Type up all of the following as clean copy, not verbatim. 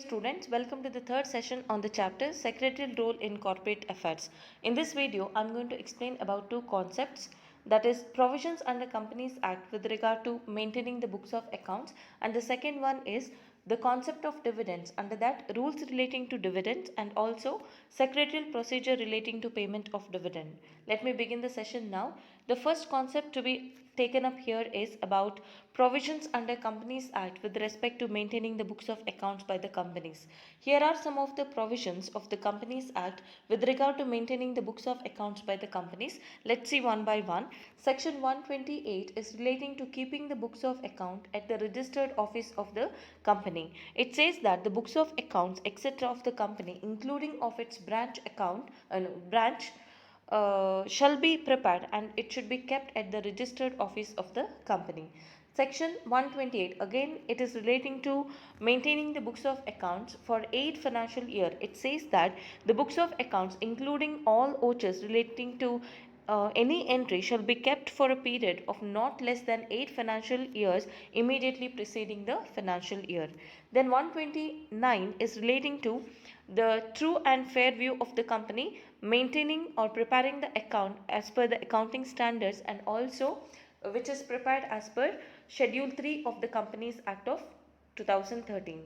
students, welcome to the third session on the chapter Secretarial Role in Corporate Affairs. In this video, I am going to explain about two concepts, that is provisions under Companies Act with regard to maintaining the books of accounts, and the second one is the concept of dividends, under that rules relating to dividends and also secretarial procedure relating to payment of dividend. Let me begin the session now. The first concept to be taken up here is about provisions under Companies Act with respect to maintaining the books of accounts by the companies. Here are some of the provisions of the Companies Act with regard to maintaining the books of accounts by the companies. Let's see one by one. Section 128 is relating to keeping the books of account at the registered office of the company. It says that the books of accounts etc. of the company, including of its branch shall be prepared and it should be kept at the registered office of the company. Section 128, again it is relating to maintaining the books of accounts for 8 financial year. It says that the books of accounts including all OCHs relating to any entry shall be kept for a period of not less than 8 financial years immediately preceding the financial year. Then 129 is relating to the true and fair view of the company, maintaining or preparing the account as per the accounting standards and also which is prepared as per Schedule 3 of the Companies Act of 2013.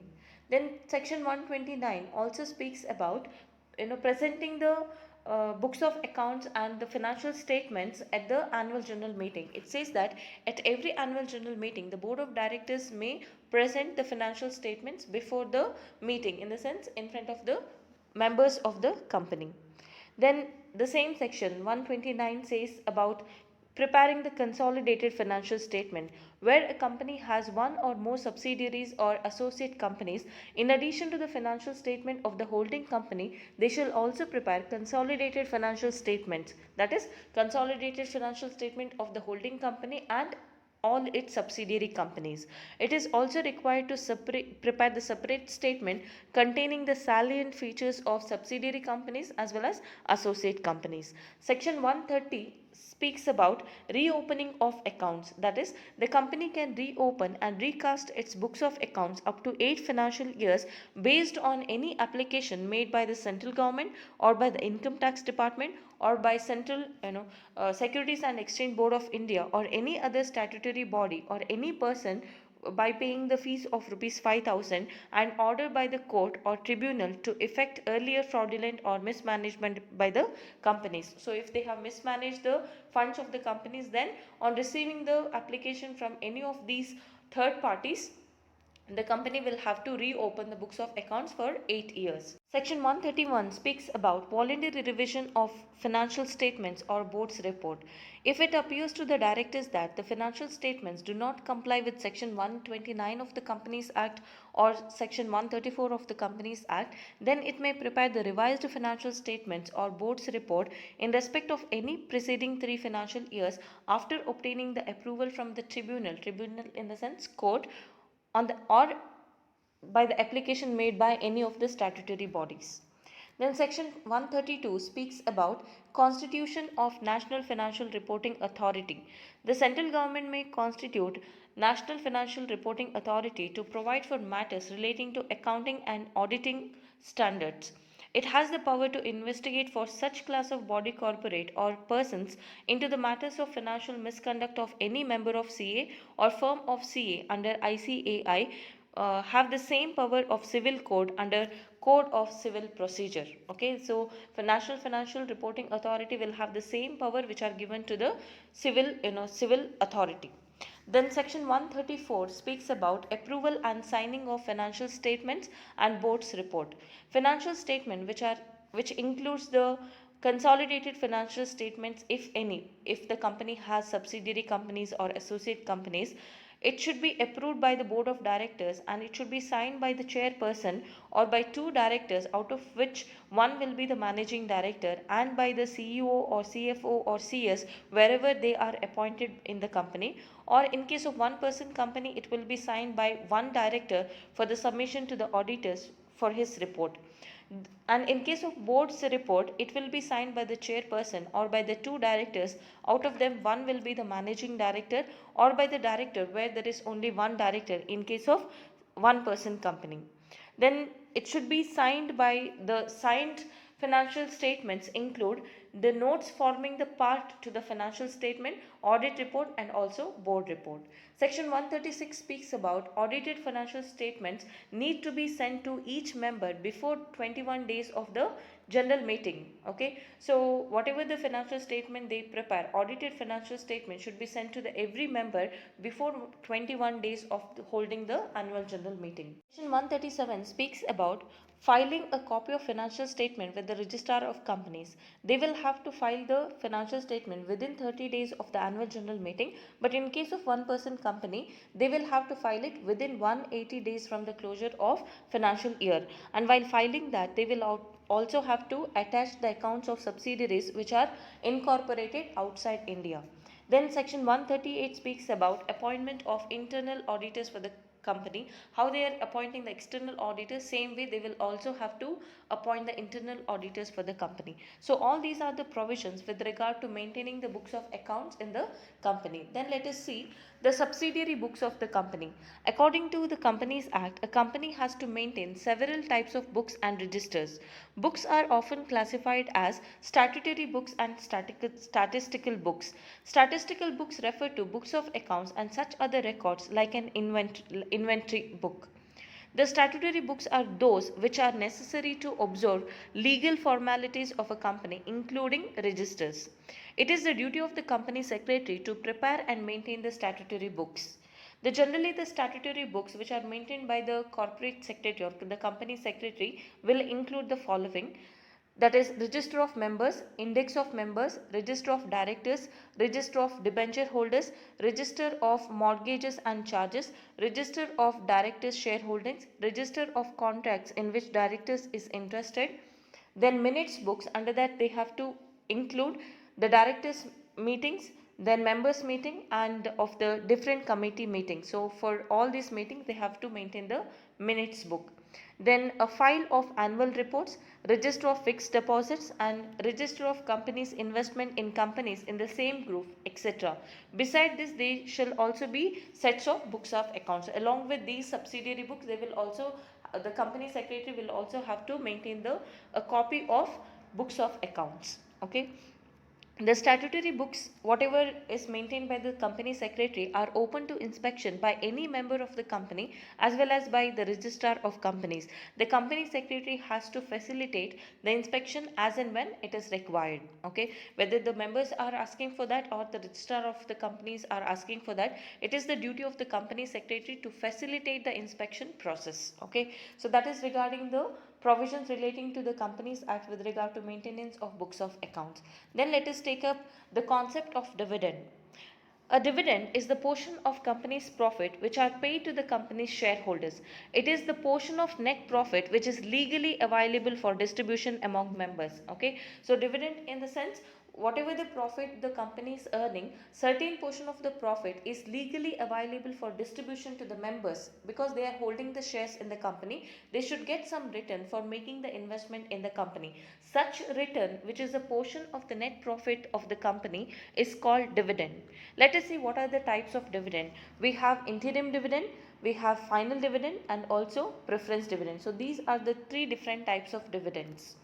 Then section 129 also speaks about presenting the books of accounts and the financial statements at the annual general meeting. It says that at every annual general meeting, the board of directors may present the financial statements before the meeting, in the sense in front of the members of the company. Then the same section 129 says about preparing the consolidated financial statement, where a company has one or more subsidiaries or associate companies. In addition to the financial statement of the holding company, they shall also prepare consolidated financial statements, that is consolidated financial statement of the holding company and all its subsidiary companies. It is also required to prepare the separate statement containing the salient features of subsidiary companies as well as associate companies. Section 130 speaks about reopening of accounts, that is the company can reopen and recast its books of accounts up to 8 financial years based on any application made by the central government or by the income tax department or by central Securities and Exchange Board of India or any other statutory body or any person by paying the fees of rupees 5,000 and ordered by the court or tribunal to effect earlier fraudulent or mismanagement by the companies. So if they have mismanaged the funds of the companies, then on receiving the application from any of these third parties, the company will have to reopen the books of accounts for 8 years. Section 131 speaks about voluntary revision of financial statements or board's report. If it appears to the directors that the financial statements do not comply with Section 129 of the Companies Act or Section 134 of the Companies Act, then it may prepare the revised financial statements or board's report in respect of any preceding 3 financial years after obtaining the approval from the tribunal in the sense court, on the or by the application made by any of the statutory bodies. Then section 132 speaks about constitution of National Financial Reporting Authority. The central government may constitute National Financial Reporting Authority to provide for matters relating to accounting and auditing standards. It has the power to investigate for such class of body, corporate or persons into the matters of financial misconduct of any member of CA or firm of CA under ICAI, have the same power of civil code under Code of Civil Procedure. Okay, so for National Financial Reporting Authority will have the same power which are given to the civil authority. Then section 134 speaks about approval and signing of financial statements and board's report. Financial statement which includes the consolidated financial statements, if any, if the company has subsidiary companies or associate companies, it should be approved by the board of directors and it should be signed by the chairperson or by 2 directors, out of which one will be the managing director, and by the CEO or CFO or CS wherever they are appointed in the company. Or in case of one person company, it will be signed by one director for the submission to the auditors for his report. And in case of board's report, it will be signed by the chairperson or by the 2 directors. Out of them, one will be the managing director or by the director where there is only one director in case of one person company. Then it should be signed by the signed financial statements include the notes forming the part to the financial statement, audit report and also board report. Section 136 speaks about audited financial statements need to be sent to each member before 21 days of the general meeting. Okay, so whatever the financial statement they prepare, audited financial statement should be sent to the every member before 21 days of holding the annual general meeting. Section 137 speaks about filing a copy of financial statement with the registrar of companies. They will have to file the financial statement within 30 days of the annual general meeting, but in case of one person company, they will have to file it within 180 days from the closure of financial year. And while filing that, they will also have to attach the accounts of subsidiaries which are incorporated outside India. Then section 138 speaks about appointment of internal auditors for the company, how they are appointing the external auditors, same way they will also have to appoint the internal auditors for the company. So all these are the provisions with regard to maintaining the books of accounts in the company. Then let us see the subsidiary books of the company. According to the Companies Act, a company has to maintain several types of books and registers. Books are often classified as statutory books and statistical books. Statistical books refer to books of accounts and such other records like an inventory book. The statutory books are those which are necessary to observe legal formalities of a company, including registers. It is the duty of the company secretary to prepare and maintain the statutory books. Generally, the statutory books which are maintained by the corporate secretary or the company secretary will include the following, that is register of members, index of members, register of directors, register of debenture holders, register of mortgages and charges, register of directors shareholdings, register of contracts in which directors is interested. Then minutes books, under that they have to include the directors meetings, then members meeting and of the different committee meetings. So for all these meetings they have to maintain the minutes book. Then a file of annual reports, register of fixed deposits and register of companies investment in companies in the same group, etc. Beside this, they shall also be sets of books of accounts. Along with these subsidiary books, they will also the company secretary will also have to maintain a copy of books of accounts. Okay. The statutory books, whatever is maintained by the company secretary, are open to inspection by any member of the company as well as by the registrar of companies. The company secretary has to facilitate the inspection as and when it is required. Okay, whether the members are asking for that or the registrar of the companies are asking for that, it is the duty of the company secretary to facilitate the inspection process. Okay, so that is regarding the provisions relating to the Companies Act with regard to maintenance of books of accounts. Then let us take up the concept of dividend. A dividend is the portion of company's profit which are paid to the company's shareholders. It is the portion of net profit which is legally available for distribution among members. Okay, so dividend in the sense whatever the profit the company is earning, certain portion of the profit is legally available for distribution to the members because they are holding the shares in the company. They should get some return for making the investment in the company. Such return, which is a portion of the net profit of the company, is called dividend. Let us see what are the types of dividend. We have interim dividend, we have final dividend and also preference dividend. So these are the three different types of dividends.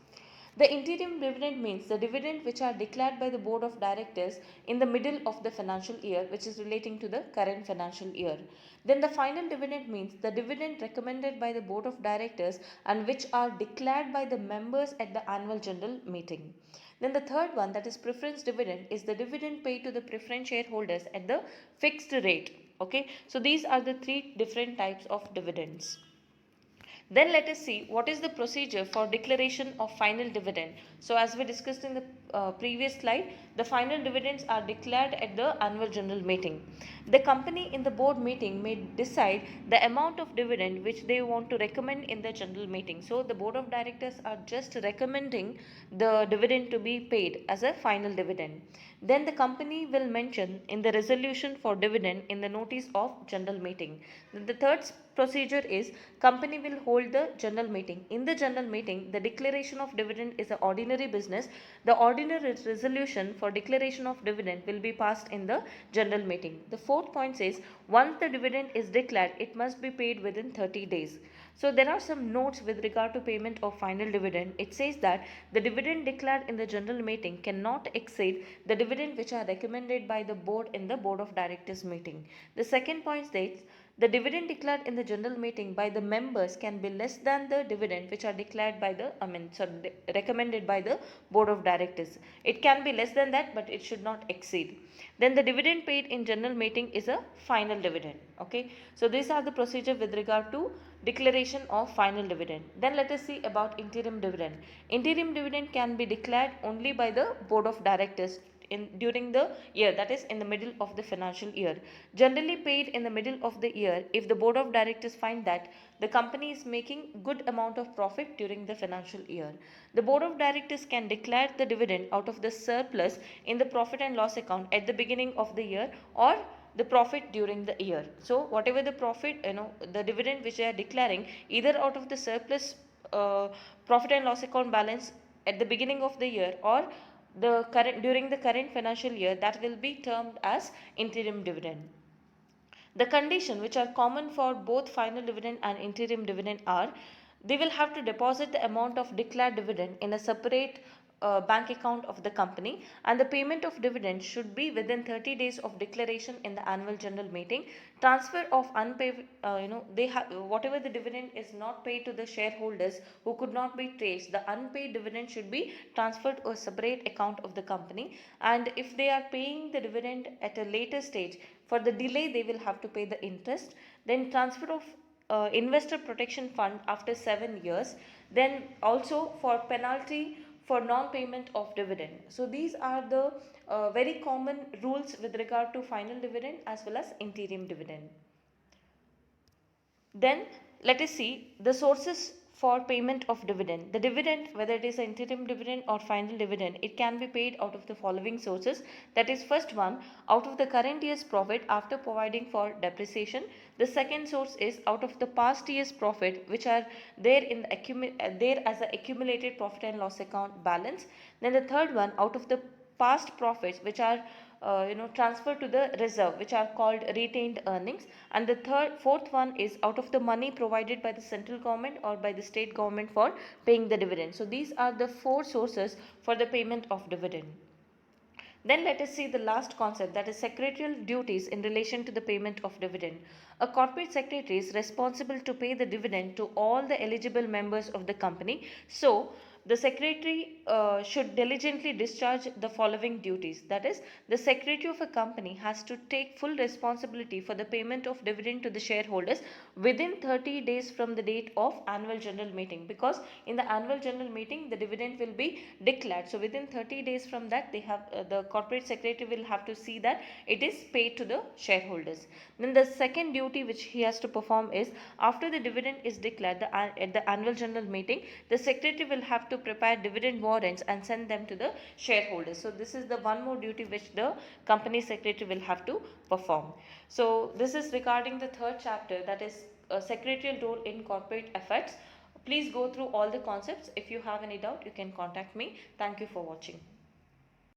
The interim dividend means the dividend which are declared by the board of directors in the middle of the financial year, which is relating to the current financial year. Then the final dividend means the dividend recommended by the board of directors and which are declared by the members at the annual general meeting. Then the third one, that is preference dividend, is the dividend paid to the preference shareholders at the fixed rate. Okay, so these are the three different types of dividends. Then let us see what is the procedure for declaration of final dividend. So as we discussed in the previous slide, the final dividends are declared at the annual general meeting. The company in the board meeting may decide the amount of dividend which they want to recommend in the general meeting. So the board of directors are just recommending the dividend to be paid as a final dividend. Then the company will mention in the resolution for dividend in the notice of general meeting. The third procedure is company will hold the general meeting. In the general meeting, the declaration of dividend is an ordinary business. The ordinary resolution for declaration of dividend will be passed in the general meeting. The fourth point says once the dividend is declared, it must be paid within 30 days. So there are some notes with regard to payment of final dividend. It says that the dividend declared in the general meeting cannot exceed the dividend which are recommended by the board in the board of directors meeting. The second point states the dividend declared in the general meeting by the members can be less than the dividend which are declared by the recommended by the board of directors. It can be less than that, but it should not exceed. Then the dividend paid in general meeting is a final dividend. Okay, so these are the procedure with regard to declaration of final dividend. Then let us see about interim dividend. Interim dividend can be declared only by the board of directors during the year, that is in the middle of the financial year, generally paid in the middle of the year if the board of directors find that the company is making good amount of profit during the financial year. The board of directors can declare the dividend out of the surplus in the profit and loss account at the beginning of the year or the profit during the year. So whatever the profit, the dividend which they are declaring, either out of the surplus uh, profit and loss account balance at the beginning of the year or the current during the current financial year, that will be termed as interim dividend. The condition which are common for both final dividend and interim dividend are they will have to deposit the amount of declared dividend in a separate bank account of the company, and the payment of dividend should be within 30 days of declaration in the annual general meeting. Transfer of unpaid, they have whatever the dividend is not paid to the shareholders who could not be traced, the unpaid dividend should be transferred to a separate account of the company. And if they are paying the dividend at a later stage, for the delay they will have to pay the interest. Then transfer of investor protection fund after 7 years. Then also for penalty for non-payment of dividend. So these are the very common rules with regard to final dividend as well as interim dividend. Then let us see the sources for payment of dividend. The dividend, whether it is an interim dividend or final dividend, it can be paid out of the following sources. That is, first one, out of the current year's profit after providing for depreciation. The second source is out of the past year's profit which are there in the there as a accumulated profit and loss account balance. Then the third one, out of the past profits which are transferred to the reserve, which are called retained earnings. And the fourth one is out of the money provided by the central government or by the state government for paying the dividend. So these are the four sources for the payment of dividend. Then let us see the last concept, that is secretarial duties in relation to the payment of dividend. A corporate secretary is responsible to pay the dividend to all the eligible members of the company. So the secretary should diligently discharge the following duties. That is, the secretary of a company has to take full responsibility for the payment of dividend to the shareholders within 30 days from the date of annual general meeting, because in the annual general meeting the dividend will be declared. So within 30 days from that, they have the corporate secretary will have to see that it is paid to the shareholders. Then the second duty which he has to perform is, after the dividend is declared at the annual general meeting, the secretary will have to prepare dividend warrants and send them to the shareholders. So this is the one more duty which the company secretary will have to perform. So this is regarding the third chapter, that is secretarial role in corporate affairs. Please go through all the concepts. If you have any doubt, you can contact me. Thank you for watching.